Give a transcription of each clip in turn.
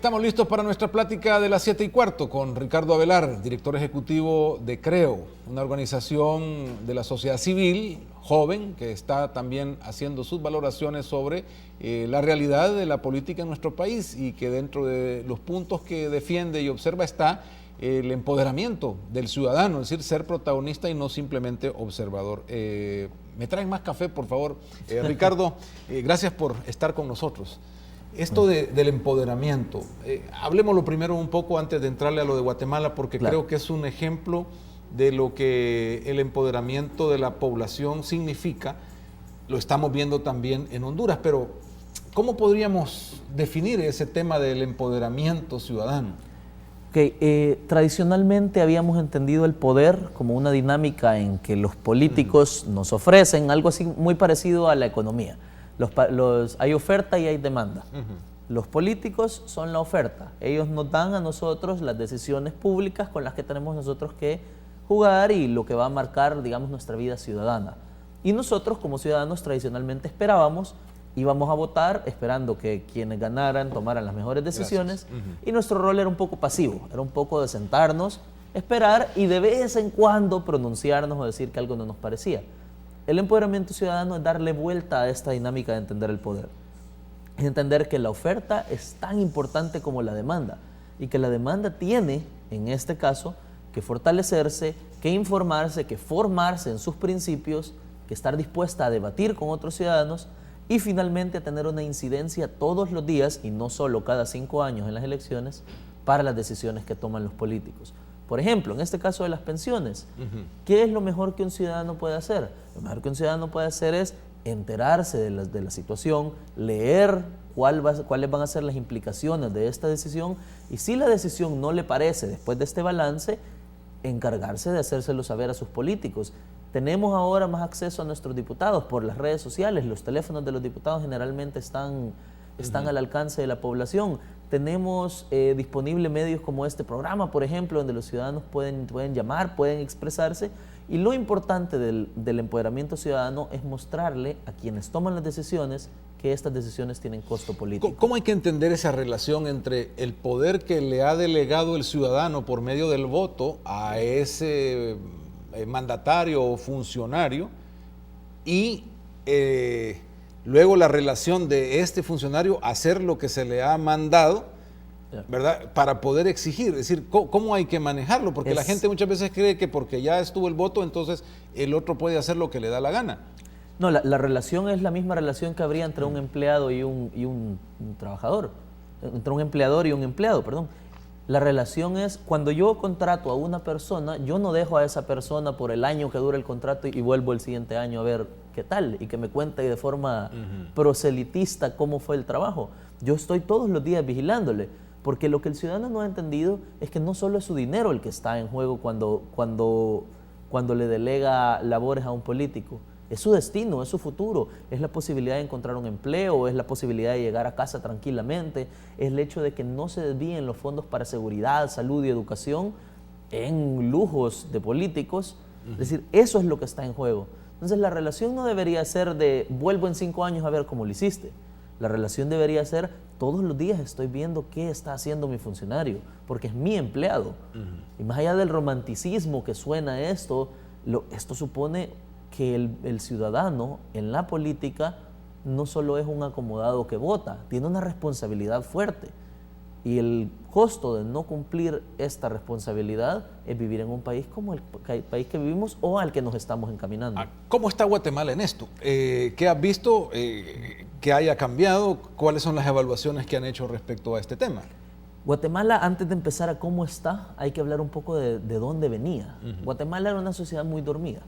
Estamos listos para nuestra plática de las 7:15 con Ricardo Avelar, director ejecutivo de CREO, una organización de la sociedad civil joven que está también haciendo sus valoraciones sobre la realidad de la política en nuestro país y que dentro de los puntos que defiende y observa está el empoderamiento del ciudadano, es decir, ser protagonista y no simplemente observador. ¿Me traen más café, por favor? Ricardo, gracias por estar con nosotros. Esto del empoderamiento, hablemoslo primero un poco antes de entrarle a lo de Guatemala, porque creo que es un ejemplo de lo que el empoderamiento de la población significa. Lo estamos viendo también en Honduras, pero ¿cómo podríamos definir ese tema del empoderamiento ciudadano? Tradicionalmente habíamos entendido el poder como una dinámica en que los políticos nos ofrecen algo así muy parecido a la economía. Hay oferta y hay demanda. Los políticos son la oferta. Ellos nos dan a nosotros las decisiones públicas con las que tenemos nosotros que jugar y lo que va a marcar, digamos, nuestra vida ciudadana. Y nosotros como ciudadanos tradicionalmente esperábamos, íbamos a votar esperando que quienes ganaran tomaran las mejores decisiones. Y nuestro rol era un poco pasivo, era un poco de sentarnos, esperar y de vez en cuando pronunciarnos o decir que algo no nos parecía. El empoderamiento ciudadano es darle vuelta a esta dinámica de entender el poder. Es entender que la oferta es tan importante como la demanda y que la demanda tiene, en este caso, que fortalecerse, que informarse, que formarse en sus principios, que estar dispuesta a debatir con otros ciudadanos y finalmente a tener una incidencia todos los días y no solo cada 5 años en las elecciones para las decisiones que toman los políticos. Por ejemplo, en este caso de las pensiones, ¿qué es lo mejor que un ciudadano puede hacer? Lo mejor que un ciudadano puede hacer es enterarse de la situación, leer cuáles van a ser las implicaciones de esta decisión y si la decisión no le parece después de este balance, encargarse de hacérselo saber a sus políticos. Tenemos ahora más acceso a nuestros diputados por las redes sociales, los teléfonos de los diputados generalmente están al alcance de la población. Tenemos disponibles medios como este programa, por ejemplo, donde los ciudadanos pueden llamar, pueden expresarse. Y lo importante del empoderamiento ciudadano es mostrarle a quienes toman las decisiones que estas decisiones tienen costo político. ¿Cómo hay que entender esa relación entre el poder que le ha delegado el ciudadano por medio del voto a ese mandatario o funcionario y luego la relación de este funcionario hacer lo que se le ha mandado, ¿verdad? Para poder exigir, es decir, ¿cómo hay que manejarlo? Porque la gente muchas veces cree que porque ya estuvo el voto, entonces el otro puede hacer lo que le da la gana. No, la relación es la misma relación que habría entre un empleado y un trabajador, entre un empleador y un empleado, perdón. La relación es, cuando yo contrato a una persona, yo no dejo a esa persona por el año que dura el contrato y vuelvo el siguiente año a ver qué tal y que me cuente de forma proselitista cómo fue el trabajo. Yo estoy todos los días vigilándole, porque lo que el ciudadano no ha entendido es que no solo es su dinero el que está en juego cuando le delega labores a un político. Es su destino, es su futuro, es la posibilidad de encontrar un empleo, es la posibilidad de llegar a casa tranquilamente, es el hecho de que no se desvíen los fondos para seguridad, salud y educación en lujos de políticos. Es decir, eso es lo que está en juego. Entonces la relación no debería ser de vuelvo en 5 años a ver cómo lo hiciste. La relación debería ser todos los días estoy viendo qué está haciendo mi funcionario, porque es mi empleado. Y más allá del romanticismo que suena esto supone que el ciudadano en la política no solo es un acomodado que vota, tiene una responsabilidad fuerte. Y el costo de no cumplir esta responsabilidad es vivir en un país como el país que vivimos o al que nos estamos encaminando. ¿Cómo está Guatemala en esto? ¿Qué has visto que haya cambiado? ¿Cuáles son las evaluaciones que han hecho respecto a este tema? Guatemala, antes de empezar a cómo está, hay que hablar un poco de dónde venía. Guatemala era una sociedad muy dormida.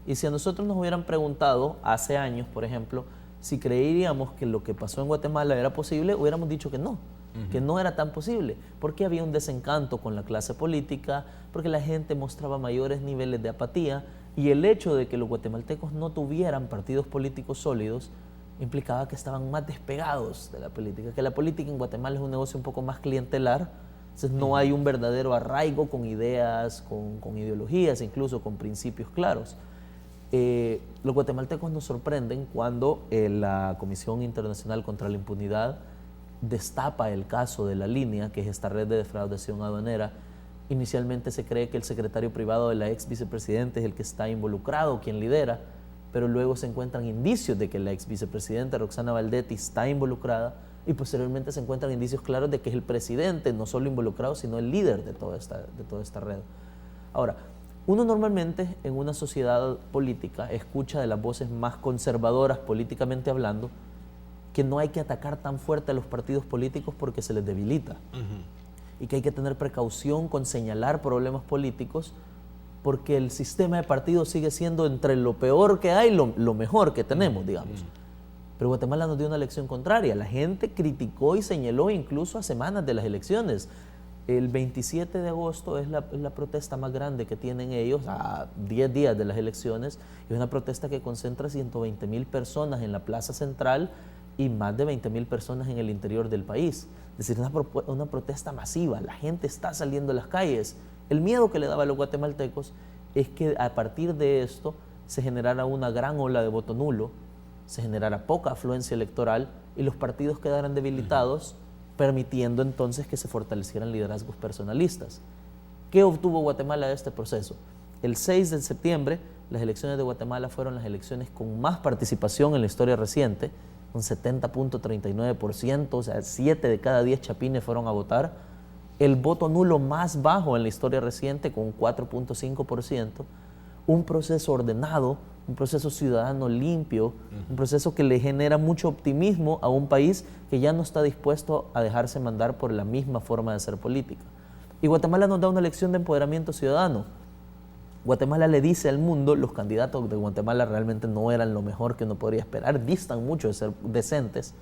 Y si a nosotros nos hubieran preguntado hace años, por ejemplo, si creeríamos que lo que pasó en Guatemala era posible, hubiéramos dicho que no era tan posible, porque había un desencanto con la clase política, porque la gente mostraba mayores niveles de apatía y el hecho de que los guatemaltecos no tuvieran partidos políticos sólidos implicaba que estaban más despegados de la política, que la política en Guatemala es un negocio un poco más clientelar, entonces no hay un verdadero arraigo con ideas, con ideologías, incluso con principios claros. Los guatemaltecos nos sorprenden cuando la Comisión Internacional contra la Impunidad destapa el caso de La Línea, que es esta red de defraudación aduanera. Inicialmente se cree que el secretario privado de la ex vicepresidenta es el que está involucrado, quien lidera, pero luego se encuentran indicios de que la ex vicepresidenta Roxana Valdetti está involucrada y posteriormente se encuentran indicios claros de que es el presidente, no solo involucrado, sino el líder de toda esta red. Ahora, uno normalmente en una sociedad política escucha de las voces más conservadoras políticamente hablando que no hay que atacar tan fuerte a los partidos políticos porque se les debilita. Y que hay que tener precaución con señalar problemas políticos porque el sistema de partidos sigue siendo entre lo peor que hay, lo mejor que tenemos, digamos. Pero Guatemala nos dio una lección contraria. La gente criticó y señaló incluso a semanas de las elecciones. El 27 de agosto es la protesta más grande que tienen ellos, a 10 días de las elecciones. Es una protesta que concentra 120,000 personas en la plaza central y más de 20,000 personas en el interior del país. Es decir, una protesta masiva. La gente está saliendo a las calles. El miedo que le daba a los guatemaltecos es que a partir de esto se generara una gran ola de voto nulo, se generara poca afluencia electoral y los partidos quedaran debilitados, permitiendo entonces que se fortalecieran liderazgos personalistas. ¿Qué obtuvo Guatemala de este proceso? El 6 de septiembre, las elecciones de Guatemala fueron las elecciones con más participación en la historia reciente, un 70.39%, o sea, 7 de cada 10 chapines fueron a votar. El voto nulo más bajo en la historia reciente, con 4.5%. Un proceso ordenado, un proceso ciudadano limpio, un proceso que le genera mucho optimismo a un país que ya no está dispuesto a dejarse mandar por la misma forma de hacer política. Y Guatemala nos da una lección de empoderamiento ciudadano. Guatemala le dice al mundo, los candidatos de Guatemala realmente no eran lo mejor que uno podría esperar, distan mucho de ser decentes,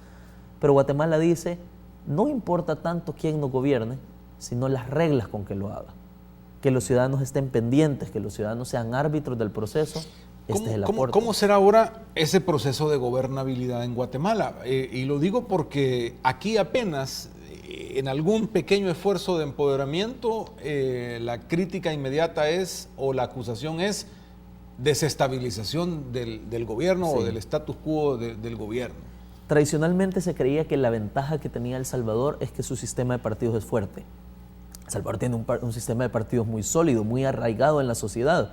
pero Guatemala dice, no importa tanto quién nos gobierne, sino las reglas con que lo haga. Que los ciudadanos estén pendientes, que los ciudadanos sean árbitros del proceso. Este es el aporte. ¿Cómo será ahora ese proceso de gobernabilidad en Guatemala? Y lo digo porque aquí apenas, en algún pequeño esfuerzo de empoderamiento, la crítica inmediata es, o la acusación es, desestabilización del gobierno, sí, o del status quo del gobierno. Tradicionalmente se creía que la ventaja que tenía El Salvador es que su sistema de partidos es fuerte. El Salvador tiene un sistema de partidos muy sólido, muy arraigado en la sociedad.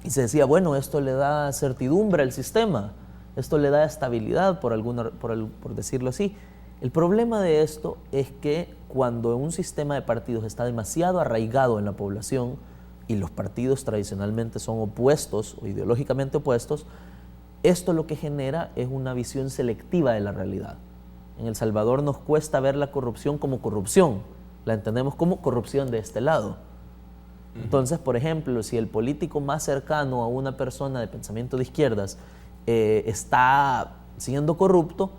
Y se decía, bueno, esto le da certidumbre al sistema, esto le da estabilidad, por decirlo así. El problema de esto es que cuando un sistema de partidos está demasiado arraigado en la población y los partidos tradicionalmente son opuestos o ideológicamente opuestos, esto lo que genera es una visión selectiva de la realidad. En El Salvador nos cuesta ver la corrupción como corrupción, la entendemos como corrupción de este lado. Entonces, por ejemplo, si el político más cercano a una persona de pensamiento de izquierdas está siendo corrupto,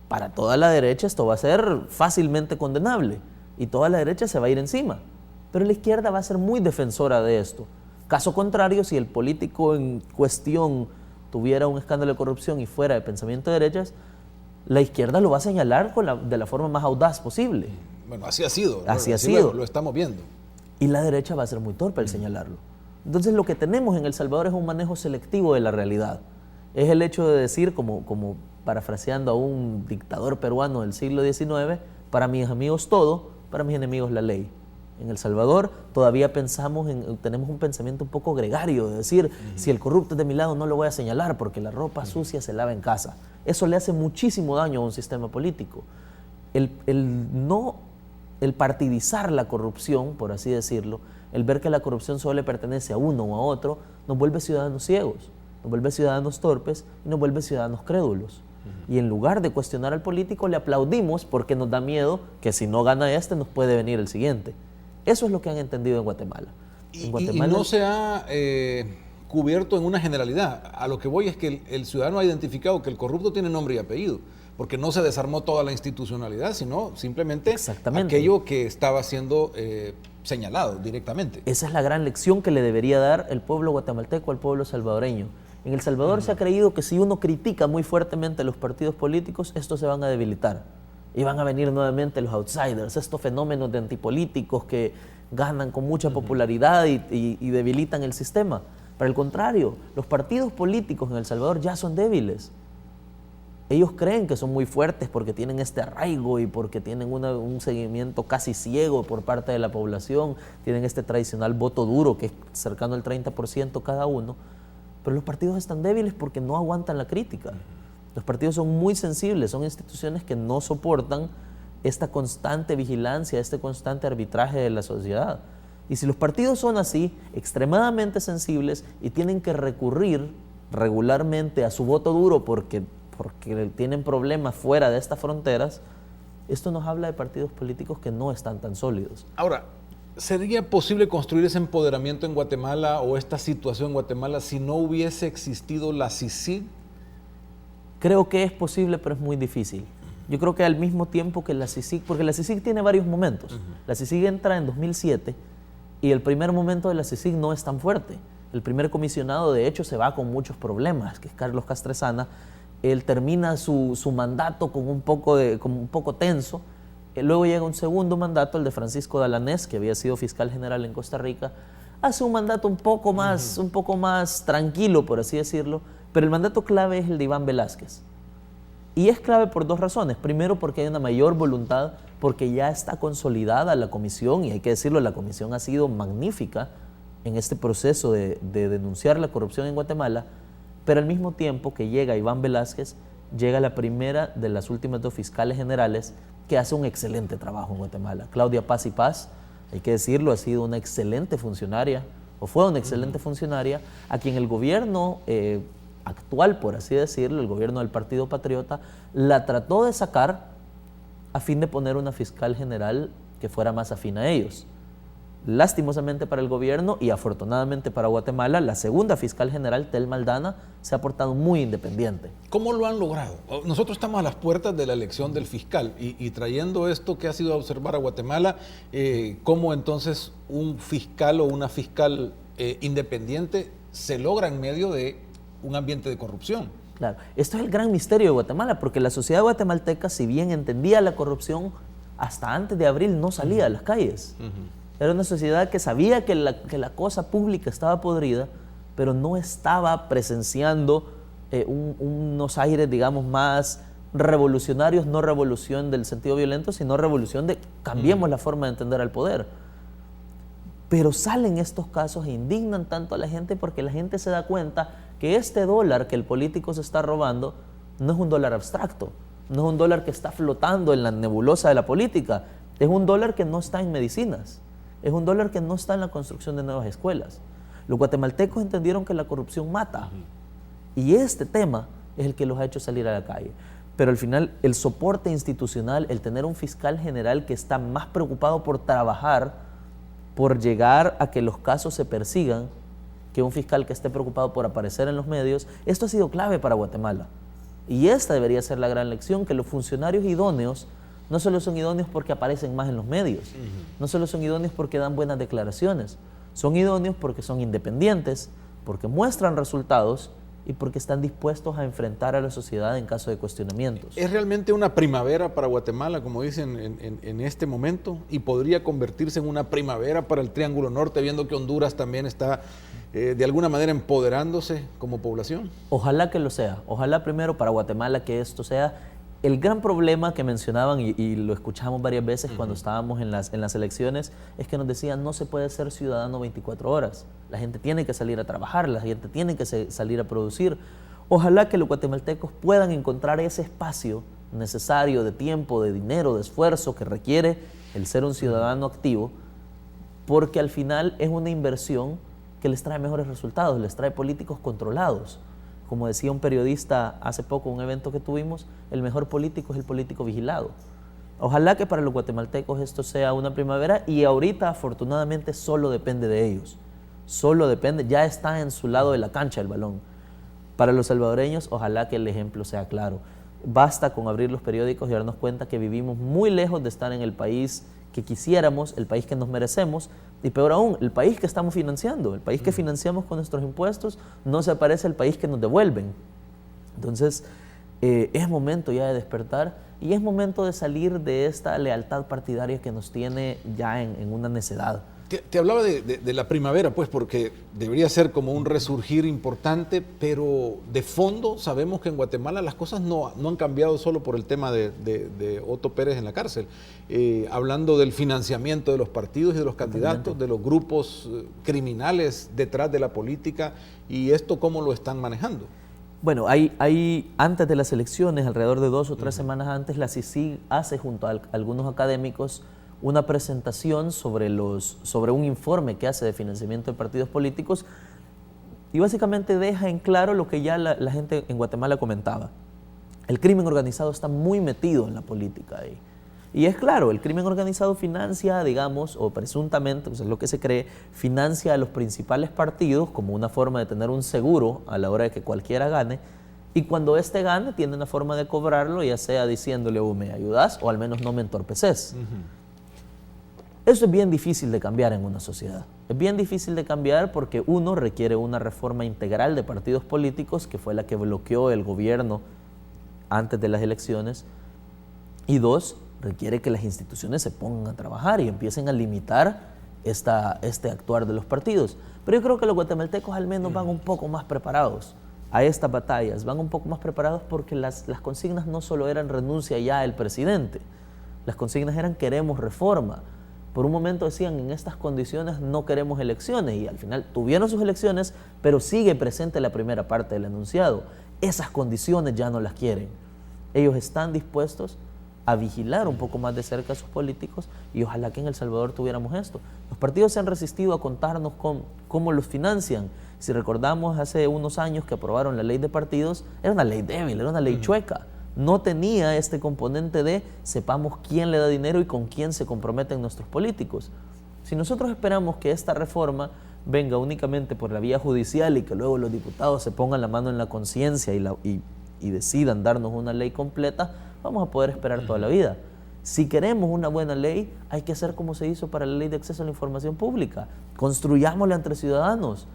para toda la derecha esto va a ser fácilmente condenable y toda la derecha se va a ir encima. Pero la izquierda va a ser muy defensora de esto. Caso contrario, si el político en cuestión tuviera un escándalo de corrupción y fuera de pensamiento de derechas, la izquierda lo va a señalar de la forma más audaz posible. Bueno, así ha sido. Así ha sido. Lo estamos viendo. Y la derecha va a ser muy torpe al señalarlo. Entonces lo que tenemos en El Salvador es un manejo selectivo de la realidad. Es el hecho de decir, como parafraseando a un dictador peruano del siglo XIX, para mis amigos todo, para mis enemigos la ley. En El Salvador todavía tenemos un pensamiento un poco gregario, de decir, si el corrupto es de mi lado no lo voy a señalar porque la ropa sucia se lava en casa. Eso le hace muchísimo daño a un sistema político. El partidizar la corrupción, por así decirlo, el ver que la corrupción solo le pertenece a uno o a otro, nos vuelve ciudadanos ciegos, nos vuelve ciudadanos torpes y nos vuelve ciudadanos crédulos. Y en lugar de cuestionar al político, le aplaudimos porque nos da miedo que si no gana este, nos puede venir el siguiente. Eso es lo que han entendido en Guatemala. Y no se ha cubierto en una generalidad. A lo que voy es que el ciudadano ha identificado que el corrupto tiene nombre y apellido, porque no se desarmó toda la institucionalidad, sino simplemente aquello que estaba siendo señalado directamente. Esa es la gran lección que le debería dar el pueblo guatemalteco al pueblo salvadoreño. En El Salvador se ha creído que si uno critica muy fuertemente a los partidos políticos, estos se van a debilitar. Y van a venir nuevamente los outsiders, estos fenómenos de antipolíticos que ganan con mucha popularidad y debilitan el sistema. Pero al contrario, los partidos políticos en El Salvador ya son débiles. Ellos creen que son muy fuertes porque tienen este arraigo y porque tienen un seguimiento casi ciego por parte de la población, tienen este tradicional voto duro que es cercano al 30% cada uno, pero los partidos están débiles porque no aguantan la crítica. Los partidos son muy sensibles, son instituciones que no soportan esta constante vigilancia, este constante arbitraje de la sociedad. Y si los partidos son así, extremadamente sensibles y tienen que recurrir regularmente a su voto duro porque tienen problemas fuera de estas fronteras, esto nos habla de partidos políticos que no están tan sólidos. Ahora, ¿sería posible construir ese empoderamiento en Guatemala o esta situación en Guatemala si no hubiese existido la CICIG? Creo que es posible, pero es muy difícil. Yo creo que al mismo tiempo que la CICIG, porque la CICIG tiene varios momentos. La CICIG entra en 2007 y el primer momento de la CICIG no es tan fuerte. El primer comisionado, de hecho, se va con muchos problemas, que es Carlos Castresana. Él termina su mandato con un poco tenso. Luego llega un segundo mandato, el de Francisco Dalanés, que había sido fiscal general en Costa Rica. Hace un mandato un poco más tranquilo, por así decirlo, pero el mandato clave es el de Iván Velázquez. Y es clave por dos razones. Primero, porque hay una mayor voluntad, porque ya está consolidada la comisión, y hay que decirlo, la comisión ha sido magnífica en este proceso de denunciar la corrupción en Guatemala, pero al mismo tiempo que llega Iván Velázquez, llega la primera de las últimas dos fiscales generales que hace un excelente trabajo en Guatemala. Claudia Paz y Paz, hay que decirlo, ha sido una excelente funcionaria, o fue una excelente funcionaria, a quien el gobierno actual, por así decirlo, el gobierno del Partido Patriota, la trató de sacar a fin de poner una fiscal general que fuera más afín a ellos. Lastimosamente para el gobierno y afortunadamente para Guatemala, la segunda fiscal general, Telma Aldana, se ha portado muy independiente. ¿Cómo lo han logrado? Nosotros estamos a las puertas de la elección del fiscal y trayendo esto que ha sido observar a Guatemala, ¿cómo entonces un fiscal o una fiscal independiente se logra en medio de un ambiente de corrupción? Claro, esto es el gran misterio de Guatemala, porque la sociedad guatemalteca, si bien entendía la corrupción, hasta antes de abril no salía a las calles. Era una sociedad que sabía que la cosa pública estaba podrida, pero no estaba presenciando unos aires, digamos, más revolucionarios, no revolución del sentido violento, sino revolución de cambiemos la forma de entender al poder. Pero salen estos casos e indignan tanto a la gente porque la gente se da cuenta que este dólar que el político se está robando no es un dólar abstracto, no es un dólar que está flotando en la nebulosa de la política, es un dólar que no está en medicinas. Es un dólar que no está en la construcción de nuevas escuelas. Los guatemaltecos entendieron que la corrupción mata. Y este tema es el que los ha hecho salir a la calle. Pero al final, el soporte institucional, el tener un fiscal general que está más preocupado por trabajar, por llegar a que los casos se persigan, que un fiscal que esté preocupado por aparecer en los medios, esto ha sido clave para Guatemala. Y esta debería ser la gran lección, que los funcionarios idóneos no solo son idóneos porque aparecen más en los medios, no solo son idóneos porque dan buenas declaraciones, son idóneos porque son independientes, porque muestran resultados y porque están dispuestos a enfrentar a la sociedad en caso de cuestionamientos. ¿Es realmente una primavera para Guatemala, como dicen en este momento? ¿Y podría convertirse en una primavera para el Triángulo Norte, viendo que Honduras también está de alguna manera empoderándose como población? Ojalá que lo sea. Ojalá primero para Guatemala que esto sea. El gran problema que mencionaban, y lo escuchamos varias veces cuando estábamos en las elecciones, es que nos decían no se puede ser ciudadano 24 horas. La gente tiene que salir a trabajar, la gente tiene que salir a producir. Ojalá que los guatemaltecos puedan encontrar ese espacio necesario de tiempo, de dinero, de esfuerzo que requiere el ser un ciudadano activo, porque al final es una inversión que les trae mejores resultados, les trae políticos controlados. Como decía un periodista hace poco en un evento que tuvimos, el mejor político es el político vigilado. Ojalá que para los guatemaltecos esto sea una primavera y ahorita afortunadamente solo depende de ellos. Solo depende, ya está en su lado de la cancha el balón. Para los salvadoreños, ojalá que el ejemplo sea claro. Basta con abrir los periódicos y darnos cuenta que vivimos muy lejos de estar en el país que quisiéramos, el país que nos merecemos, y peor aún, el país que estamos financiando, el país que financiamos con nuestros impuestos, no se parece al país que nos devuelven. Entonces, es momento ya de despertar y es momento de salir de esta lealtad partidaria que nos tiene ya en una necedad. Te hablaba de la primavera, pues, porque debería ser como un resurgir importante, pero de fondo sabemos que en Guatemala las cosas no han cambiado solo por el tema de Otto Pérez en la cárcel. Hablando del financiamiento de los partidos y de los candidatos, de los grupos criminales detrás de la política, y esto cómo lo están manejando. Bueno, hay antes de las elecciones, alrededor de 2 o 3 semanas antes, la CICIG hace junto a algunos académicos una presentación sobre un informe que hace de financiamiento de partidos políticos y básicamente deja en claro lo que ya la gente en Guatemala comentaba. El crimen organizado está muy metido en la política ahí. Y es claro, el crimen organizado financia, digamos, o presuntamente, pues es lo que se cree, financia a los principales partidos como una forma de tener un seguro a la hora de que cualquiera gane. Y cuando éste gane, tiene una forma de cobrarlo, ya sea diciéndole, me ayudas o al menos no me entorpeces. Eso es bien difícil de cambiar en una sociedad. Es bien difícil de cambiar porque uno requiere una reforma integral de partidos políticos, que fue la que bloqueó el gobierno antes de las elecciones, y 2, requiere que las instituciones se pongan a trabajar y empiecen a limitar este actuar de los partidos. Pero yo creo que los guatemaltecos al menos van un poco más preparados a estas batallas, van un poco más preparados porque las consignas no solo eran renuncia ya al presidente, las consignas eran queremos reforma. Por un momento decían, en estas condiciones no queremos elecciones, y al final tuvieron sus elecciones, pero sigue presente la primera parte del enunciado. Esas condiciones ya no las quieren. Ellos están dispuestos a vigilar un poco más de cerca a sus políticos, y ojalá que en El Salvador tuviéramos esto. Los partidos se han resistido a contarnos cómo los financian. Si recordamos, hace unos años que aprobaron la ley de partidos, era una ley débil, era una ley chueca. No tenía este componente de sepamos quién le da dinero y con quién se comprometen nuestros políticos. Si nosotros esperamos que esta reforma venga únicamente por la vía judicial y que luego los diputados se pongan la mano en la conciencia y decidan darnos una ley completa, vamos a poder esperar toda la vida. Si queremos una buena ley, hay que hacer como se hizo para la ley de acceso a la información pública. Construyámosla entre ciudadanos,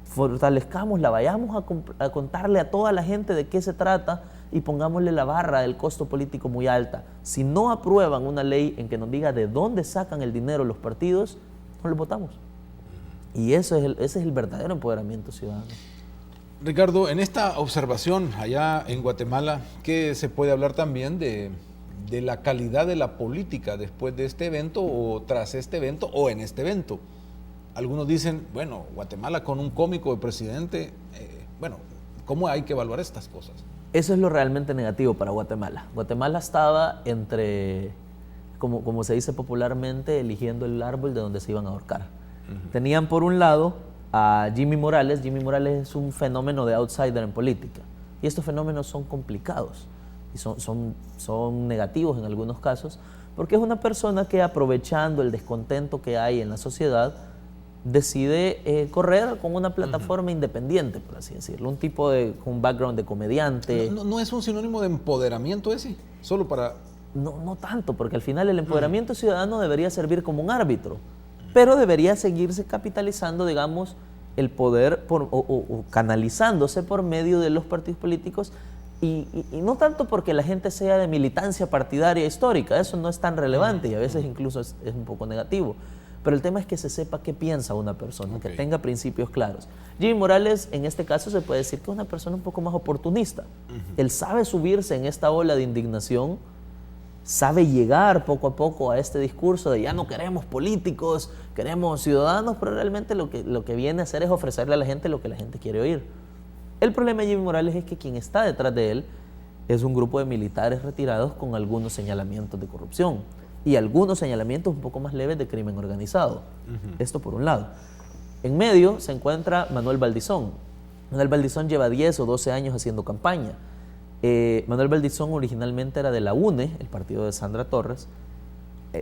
fortalezcámosla, vayamos a contarle a toda la gente de qué se trata y pongámosle la barra del costo político muy alta. Si no aprueban una ley en que nos diga de dónde sacan el dinero los partidos, no los votamos. Y ese es el verdadero empoderamiento ciudadano. Ricardo, en esta observación allá en Guatemala, ¿qué se puede hablar también de la calidad de la política después de este evento o tras este evento o en este evento? Algunos dicen, bueno, Guatemala con un cómico de presidente, ¿cómo hay que evaluar estas cosas? Eso es lo realmente negativo para Guatemala. Guatemala estaba entre, como se dice popularmente, eligiendo el árbol de donde se iban a ahorcar. Tenían por un lado a Jimmy Morales. Jimmy Morales es un fenómeno de outsider en política. Y estos fenómenos son complicados y son negativos en algunos casos, porque es una persona que, aprovechando el descontento que hay en la sociedad, decide correr con una plataforma independiente, por así decirlo, un tipo con un background de comediante. ¿No es un sinónimo de empoderamiento ese? Solo para... No tanto, porque al final el empoderamiento ciudadano debería servir como un árbitro, pero debería seguirse capitalizando, digamos, el poder o canalizándose por medio de los partidos políticos, y no tanto porque la gente sea de militancia partidaria histórica, eso no es tan relevante y a veces incluso es un poco negativo. Pero el tema es que se sepa qué piensa una persona, que tenga principios claros. Jimmy Morales, en este caso, se puede decir que es una persona un poco más oportunista. Él sabe subirse en esta ola de indignación, sabe llegar poco a poco a este discurso de ya no queremos políticos, queremos ciudadanos, pero realmente lo que viene a hacer es ofrecerle a la gente lo que la gente quiere oír. El problema de Jimmy Morales es que quien está detrás de él es un grupo de militares retirados con algunos señalamientos de corrupción y algunos señalamientos un poco más leves de crimen organizado. Esto por un lado. En medio se encuentra Manuel Valdizón. Manuel Valdizón lleva 10 o 12 años haciendo campaña. Manuel Valdizón originalmente era de la UNE, el partido de Sandra Torres.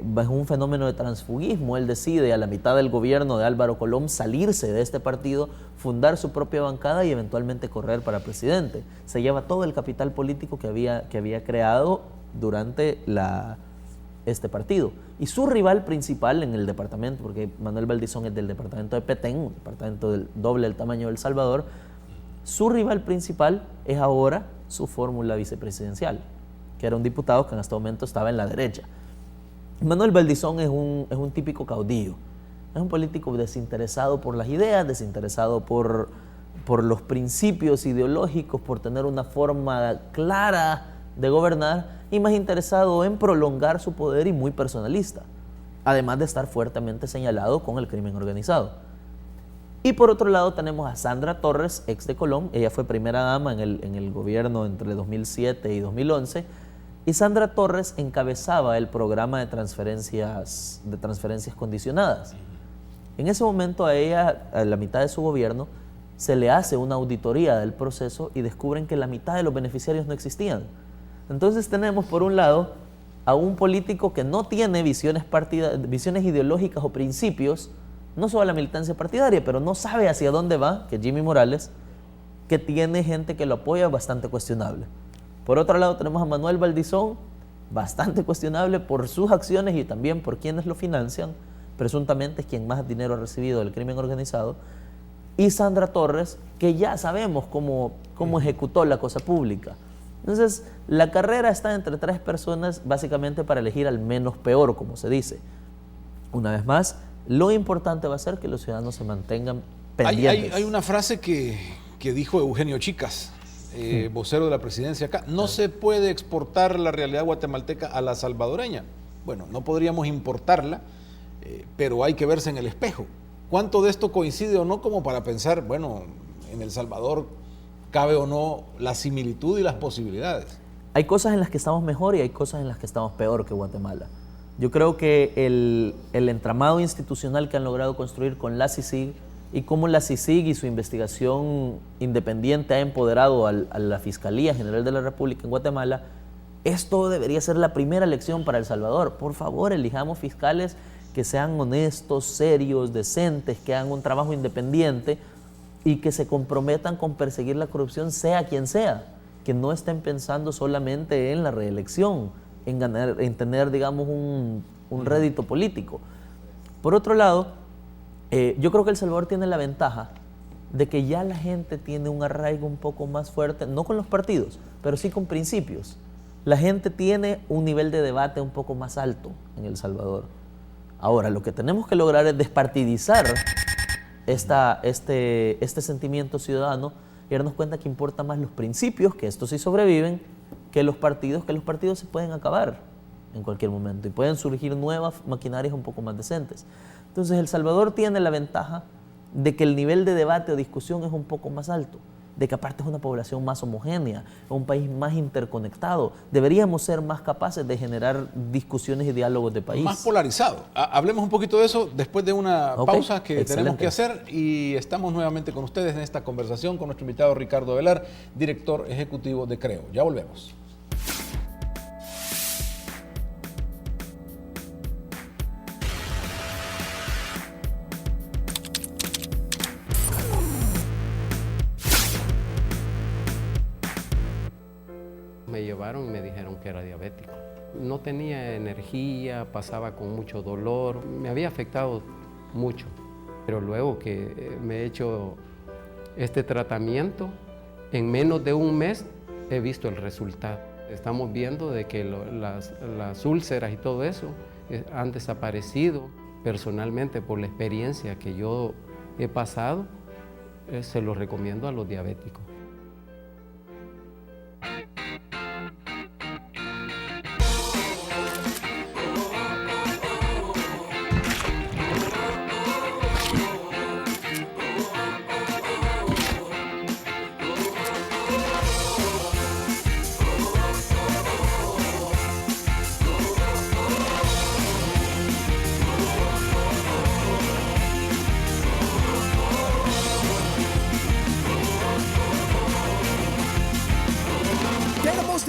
Bajo un fenómeno de transfugismo, él decide a la mitad del gobierno de Álvaro Colom salirse de este partido, fundar su propia bancada y eventualmente correr para presidente. Se lleva todo el capital político que había creado durante este partido. Y su rival principal en el departamento, porque Manuel Valdizón es del departamento de Petén, un departamento del doble del tamaño de El Salvador, su rival principal es ahora su fórmula vicepresidencial, que era un diputado que en este momento estaba en la derecha. Manuel Valdizón es un típico caudillo. Es un político desinteresado por las ideas, desinteresado por los principios ideológicos, por tener una forma clara de gobernar y más interesado en prolongar su poder y muy personalista, además de estar fuertemente señalado con el crimen organizado. Y por otro lado tenemos a Sandra Torres, ex de Colón. Ella fue primera dama en el gobierno entre 2007 y 2011, y Sandra Torres encabezaba el programa de transferencias condicionadas. En ese momento a ella, a la mitad de su gobierno, se le hace una auditoría del proceso y descubren que la mitad de los beneficiarios no existían. Entonces tenemos por un lado a un político que no tiene visiones ideológicas o principios, no solo la militancia partidaria, pero no sabe hacia dónde va, que es Jimmy Morales, que tiene gente que lo apoya bastante cuestionable. Por otro lado tenemos a Manuel Valdizón, bastante cuestionable por sus acciones y también por quienes lo financian, presuntamente es quien más dinero ha recibido del crimen organizado, y Sandra Torres, que ya sabemos cómo ejecutó la cosa pública. Entonces, la carrera está entre tres personas, básicamente para elegir al menos peor, como se dice. Una vez más, lo importante va a ser que los ciudadanos se mantengan pendientes. Hay una frase que dijo Eugenio Chicas, vocero de la presidencia acá: no se puede exportar la realidad guatemalteca a la salvadoreña. Bueno, no podríamos importarla, pero hay que verse en el espejo. ¿Cuánto de esto coincide o no como para pensar, bueno, en El Salvador cabe o no la similitud y las posibilidades? Hay cosas en las que estamos mejor y hay cosas en las que estamos peor que Guatemala. Yo creo que el entramado institucional que han logrado construir con la CICIG y cómo la CICIG y su investigación independiente ha empoderado a la Fiscalía General de la República en Guatemala, esto debería ser la primera lección para El Salvador. Por favor, elijamos fiscales que sean honestos, serios, decentes, que hagan un trabajo independiente y que se comprometan con perseguir la corrupción, sea quien sea, que no estén pensando solamente en la reelección, en tener, digamos, un rédito político. Por otro lado, yo creo que El Salvador tiene la ventaja de que ya la gente tiene un arraigo un poco más fuerte, no con los partidos, pero sí con principios. La gente tiene un nivel de debate un poco más alto en El Salvador. Ahora, lo que tenemos que lograr es despartidizar este sentimiento ciudadano y darnos cuenta que importa más los principios, que estos sí sobreviven, que los partidos se pueden acabar en cualquier momento y pueden surgir nuevas maquinarias un poco más decentes. Entonces, El Salvador tiene la ventaja de que el nivel de debate o discusión es un poco más alto, de que aparte es una población más homogénea, es un país más interconectado. Deberíamos ser más capaces de generar discusiones y diálogos de país. Más polarizado. Hablemos un poquito de eso después de una pausa que tenemos que hacer, y estamos nuevamente con ustedes en esta conversación con nuestro invitado Ricardo Avelar, director ejecutivo de Creo. Ya volvemos. Me llevaron y me dijeron que era diabético. No tenía energía, pasaba con mucho dolor, me había afectado mucho. Pero luego que me he hecho este tratamiento, en menos de un mes he visto el resultado. Estamos viendo de que las úlceras y todo eso han desaparecido. Personalmente, por la experiencia que yo he pasado, se lo recomiendo a los diabéticos.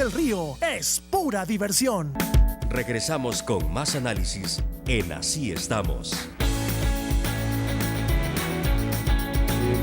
del Río es pura diversión. Regresamos con más análisis en Así Estamos.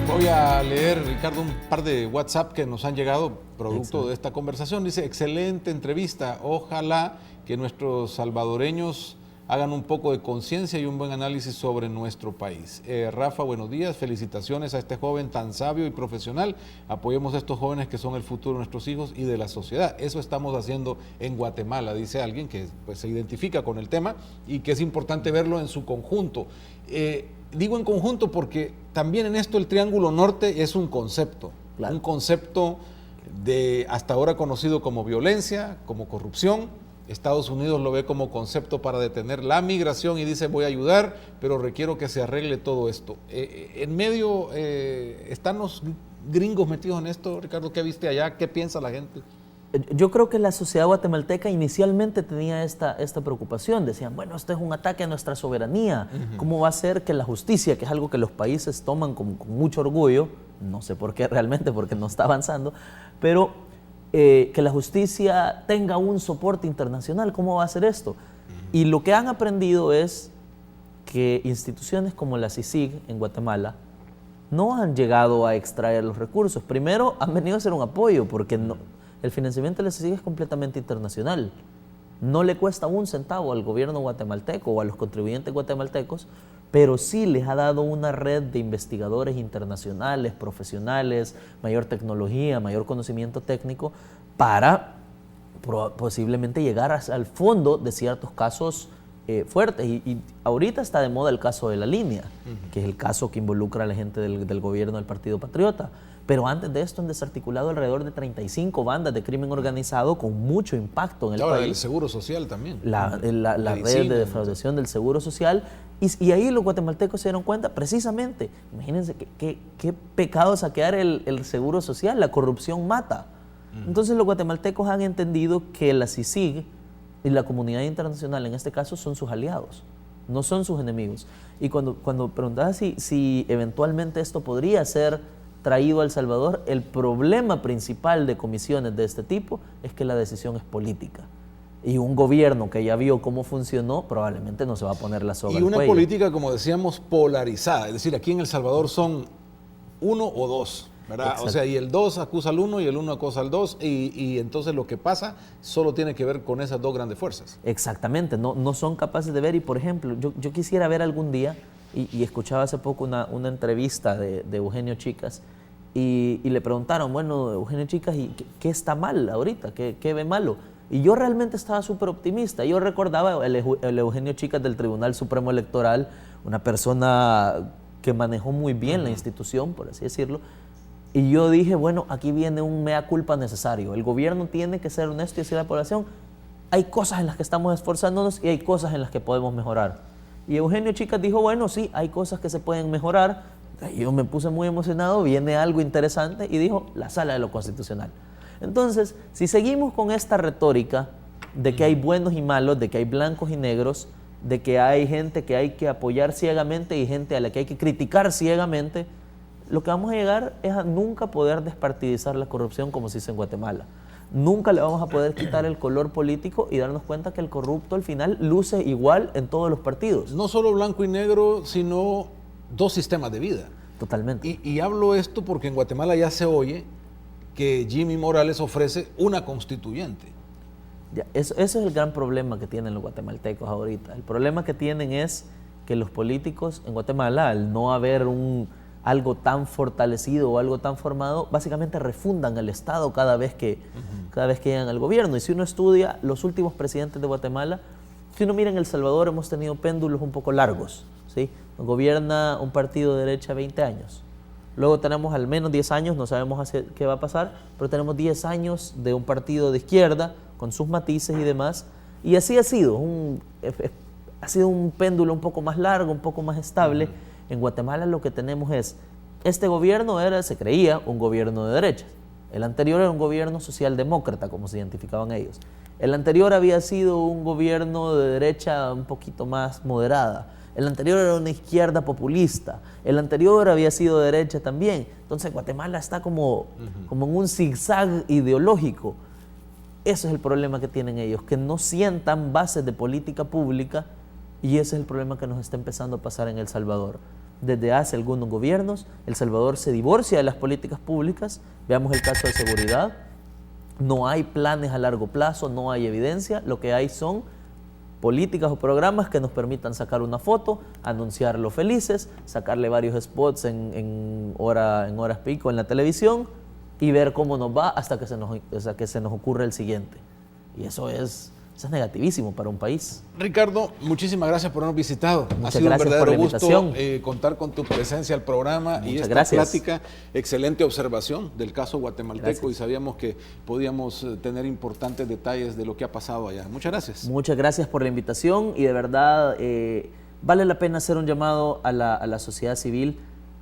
Voy a leer, Ricardo, un par de WhatsApp que nos han llegado producto de esta conversación. Dice: excelente entrevista, ojalá que nuestros salvadoreños hagan un poco de conciencia y un buen análisis sobre nuestro país. Rafa, buenos días, felicitaciones a este joven tan sabio y profesional. Apoyemos a estos jóvenes que son el futuro de nuestros hijos y de la sociedad. Eso estamos haciendo en Guatemala, dice alguien que pues, se identifica con el tema y que es importante verlo en su conjunto. Digo en conjunto porque también en esto el Triángulo Norte es un concepto, claro. Un concepto de hasta ahora conocido como violencia, como corrupción. Estados Unidos lo ve como concepto para detener la migración y dice voy a ayudar, pero requiero que se arregle todo esto. En medio están los gringos metidos en esto, Ricardo, ¿qué viste allá? ¿Qué piensa la gente? Yo creo que la sociedad guatemalteca inicialmente tenía esta preocupación. Decían, bueno, esto es un ataque a nuestra soberanía. ¿Cómo va a ser que la justicia, que es algo que los países toman con mucho orgullo, no sé por qué realmente, porque no está avanzando, pero que la justicia tenga un soporte internacional? ¿Cómo va a ser esto? Y lo que han aprendido es que instituciones como la CICIG en Guatemala no han llegado a extraer los recursos. Primero, han venido a hacer un apoyo, porque el financiamiento de la CICIG es completamente internacional. No le cuesta un centavo al gobierno guatemalteco o a los contribuyentes guatemaltecos, pero sí les ha dado una red de investigadores internacionales, profesionales, mayor tecnología, mayor conocimiento técnico, para posiblemente llegar al fondo de ciertos casos fuertes. Y ahorita está de moda el caso de La Línea, que es el caso que involucra a la gente del gobierno del Partido Patriota. Pero antes de esto han desarticulado alrededor de 35 bandas de crimen organizado con mucho impacto en el país. El Seguro Social también. La red de defraudación del Seguro Social. Y ahí los guatemaltecos se dieron cuenta, precisamente, imagínense qué pecado saquear el Seguro Social, la corrupción mata. Entonces los guatemaltecos han entendido que la CICIG y la comunidad internacional en este caso son sus aliados, no son sus enemigos. Y cuando preguntabas si eventualmente esto podría ser traído a El Salvador, el problema principal de comisiones de este tipo es que la decisión es política. Y un gobierno que ya vio cómo funcionó probablemente no se va a poner la soga al cuello. Y una política, como decíamos, polarizada. Es decir, aquí en El Salvador son uno o dos, ¿verdad? Exacto. O sea, y el 2 acusa al 1 y el 1 acusa al 2 y entonces lo que pasa solo tiene que ver con esas dos grandes fuerzas. Exactamente, no son capaces de ver. Y por ejemplo, yo quisiera ver algún día, y escuchaba hace poco una entrevista de Eugenio Chicas y le preguntaron, bueno, Eugenio Chicas, ¿y qué está mal ahorita? ¿Qué ve malo? Y yo realmente estaba súper optimista. Yo recordaba el Eugenio Chicas del Tribunal Supremo Electoral, una persona que manejó muy bien la institución, por así decirlo. Y yo dije, bueno, aquí viene un mea culpa necesario. El gobierno tiene que ser honesto y decir a la población, hay cosas en las que estamos esforzándonos y hay cosas en las que podemos mejorar. Y Eugenio Chicas dijo, bueno, sí, hay cosas que se pueden mejorar. Y yo me puse muy emocionado, viene algo interesante y dijo, la Sala de lo Constitucional. Entonces, si seguimos con esta retórica de que hay buenos y malos, de que hay blancos y negros, de que hay gente que hay que apoyar ciegamente y gente a la que hay que criticar ciegamente, lo que vamos a llegar es a nunca poder despartidizar la corrupción como se hizo en Guatemala. Nunca le vamos a poder quitar el color político y darnos cuenta que el corrupto al final luce igual en todos los partidos. No solo blanco y negro, sino dos sistemas de vida. Totalmente. Y hablo esto porque en Guatemala ya se oye que Jimmy Morales ofrece una constituyente. Ya, eso es el gran problema que tienen los guatemaltecos ahorita. El problema que tienen es que los políticos en Guatemala, al no haber algo tan fortalecido o algo tan formado, básicamente refundan el Estado cada vez que llegan al gobierno. Y si uno estudia los últimos presidentes de Guatemala, si uno mira en El Salvador, hemos tenido péndulos un poco largos, ¿sí? Gobierna un partido de derecha 20 años. Luego tenemos al menos 10 años, no sabemos qué va a pasar, pero tenemos 10 años de un partido de izquierda, con sus matices y demás. Y así ha sido un péndulo un poco más largo, un poco más estable. En Guatemala lo que tenemos es, este gobierno se creía un gobierno de derecha. El anterior era un gobierno socialdemócrata, como se identificaban ellos. El anterior había sido un gobierno de derecha un poquito más moderada. El anterior era una izquierda populista. El anterior había sido de derecha también. Entonces Guatemala está como en un zigzag ideológico. Ese es el problema que tienen ellos, que no sientan bases de política pública, y ese es el problema que nos está empezando a pasar en El Salvador. Desde hace algunos gobiernos, El Salvador se divorcia de las políticas públicas. Veamos el caso de seguridad. No hay planes a largo plazo, no hay evidencia. Lo que hay son políticas o programas que nos permitan sacar una foto, anunciarlo felices, sacarle varios spots en horas pico en la televisión y ver cómo nos va hasta que se nos ocurre el siguiente. Y eso es negativísimo para un país. Ricardo, muchísimas gracias por habernos visitado. Muchas ha sido un gracias por verdadero la gusto invitación. contar con tu presencia al programa y Muchas esta gracias. plática. Excelente observación del caso guatemalteco Gracias. y sabíamos que podíamos tener importantes detalles de lo que ha pasado allá. Muchas gracias. Muchas gracias por la invitación y de verdad vale la pena hacer un llamado a la sociedad civil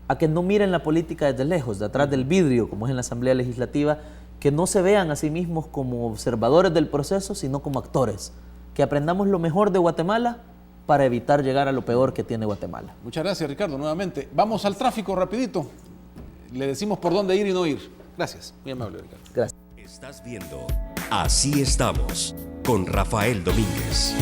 a que no miren la política desde lejos, de atrás del vidrio, como es en la Asamblea Legislativa, que no se vean a sí mismos como observadores del proceso, sino como actores. Que aprendamos lo mejor de Guatemala para evitar llegar a lo peor que tiene Guatemala. Muchas gracias, Ricardo, nuevamente. Vamos al tráfico rapidito. Le decimos por dónde ir y no ir. Gracias. Muy amable, Ricardo. Gracias. Estás viendo Así estamos con Rafael Domínguez.